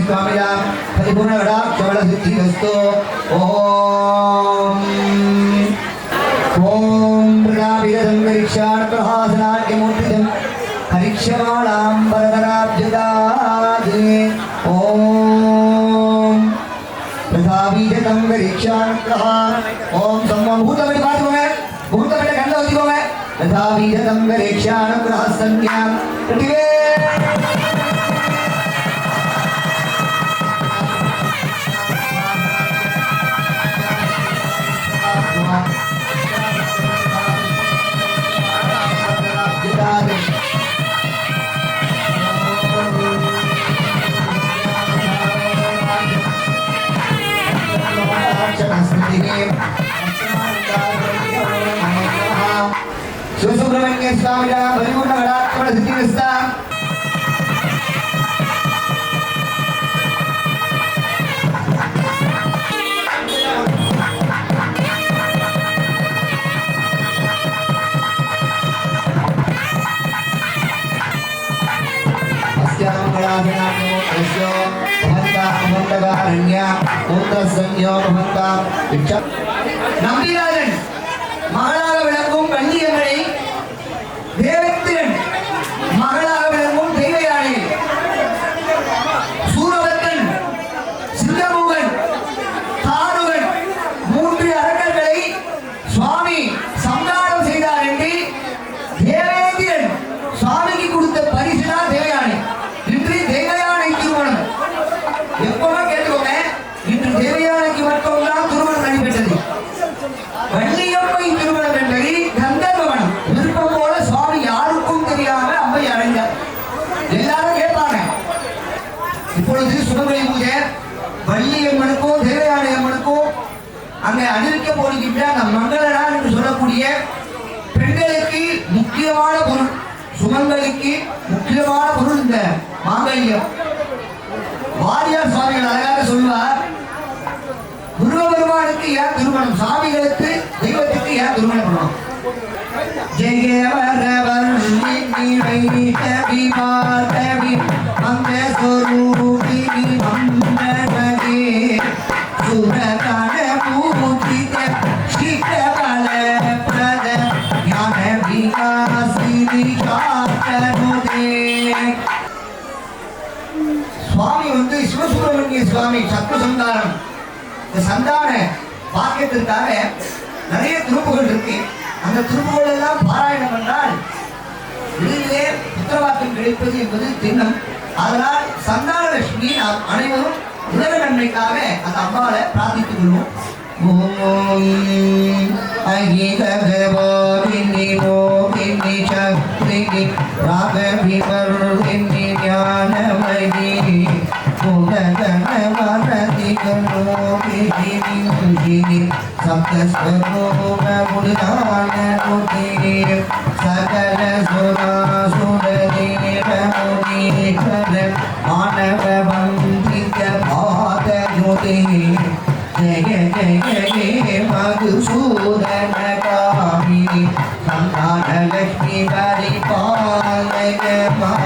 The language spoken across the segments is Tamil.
स्वामिनां परिपूर्णगणाक्षबलसिद्धिरस्तु। ॐ प्रदाभिरसंगरीक्षाणप्रहासनाट्यमूर्तिजं हरिक्षमाणां वरदराब्जदादे। ॐ प्रदाभिजतं गरीक्षाणप्रहा ॐ सम्मभूतमणि पाठोमे भूतमणि गन्धवतिकोमे प्रदाभिजतं गरीक्षाणप्रहसन्यां प्रतिवे शिवसुब्रह्मण्य स्वामी परिपूर्णगणाक्षबलसिद्धिरस्ता। நம்பிராஜன் மகளாக விளங்கும் கண்ணியமனை தேவேந்திரன் மகளாக விளங்கும் தெய்வயானை சூரபத்ரன் சிங்கமுகன் தாருகன் மூன்று அரக்கர்களை சுவாமி சம்ஹாரம் செய்தார் என்று தேவேந்திரன் சுவாமிக்கு கொடுத்த பரிசுதான் தேவயானை. இன்று தேவயானை திருமணம் எப்பவுமே கேட்டுக்கோங்க. இன்று தேவயானைக்கு மட்டும்தான் திருமணம் நடைபெற்றது. வள்ளியம்மை திருமணம் என்பது கந்தர்வனம் விருப்பம் போல சுவாமி யாருக்கும் தெரியாம அம்மை அடைந்தார். எல்லாரும் கேட்பாங்க. இப்பொழுது சுபபலி பூஜை வள்ளியம்மனுக்கும் தேவயானை அம்மனுக்கும் அங்க அணிவிக்க போடுகின்ற அந்த மங்களனார் என்று சொல்லக்கூடிய பெண்களுக்கு முக்கியமான பொருள், சுமங்களுக்கு முக்கியமான பொருள் இந்த மாங்கல்யம். வாரியார் சுவாமிகள் அழகாக சொல்வார், முருகபெருமானுக்கு ஏன் திருமணம், சாமிகளுக்கு தெய்வத்துக்கு ஏன் திருமணம் பண்ணணும்? சுவாமி வந்து சிவசுப்ரமணிய சுவாமி சத்ரு சந்தானம் சந்தான பாக்கியத்திற்காக நிறைய திருப்புகள் இருக்கு. அந்த திருப்புகள் எல்லாம் பாராயணம் பண்ணால் வெளியிலே புத்திரவாக்கம் கிடைப்பது என்பது திண்ணம். அதனால் சந்தான லட்சுமி நாம் அனைவரும் உலக நன்மைக்காக அந்த அம்பாவை பிரார்த்தித்துக் கொள்வோம். सकल मानव वंदित भाग ज्योति जय जय जय मधुसूदन कामिनी संतान लक्ष्मी परिपालय मां।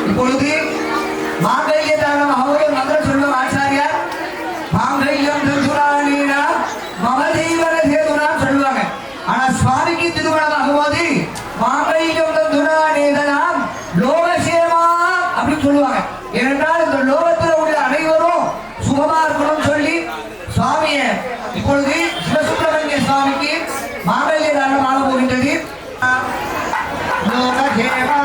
இப்பொழுது மாங்கல்ய தானம் அவரே மந்திரம் சொல்லும் ஆச்சாரியார் மாங்கல்யம் திருசுராணீனா மமதெய்வர சேதுனா சொல்லுவாங்க. ஆனா சுவாமிக்கு திருமணம் ஆகும்போது மாங்கல்யம் திருசுராணீதனாம் லோகசேமா அப்படின்னு சொல்லுவாங்க. ஏனென்றால் இந்த லோகத்தில் உள்ள அனைவரும் சுகமா இருக்கணும்னு சொல்லி சுவாமிய இப்பொழுது சிவசுப்ரமணிய சுவாமிக்கு மாங்கல்ய தானம் ஆக போகின்றது. லோகசேமா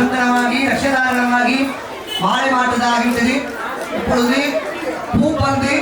ரக்ஷாபந்தனமாகி ரக்ஷதாரணமாகி மாலை மாற்றுவதாகிவிட்டது. இப்பொழுது பூப்பந்து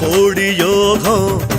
கோடி யோகம்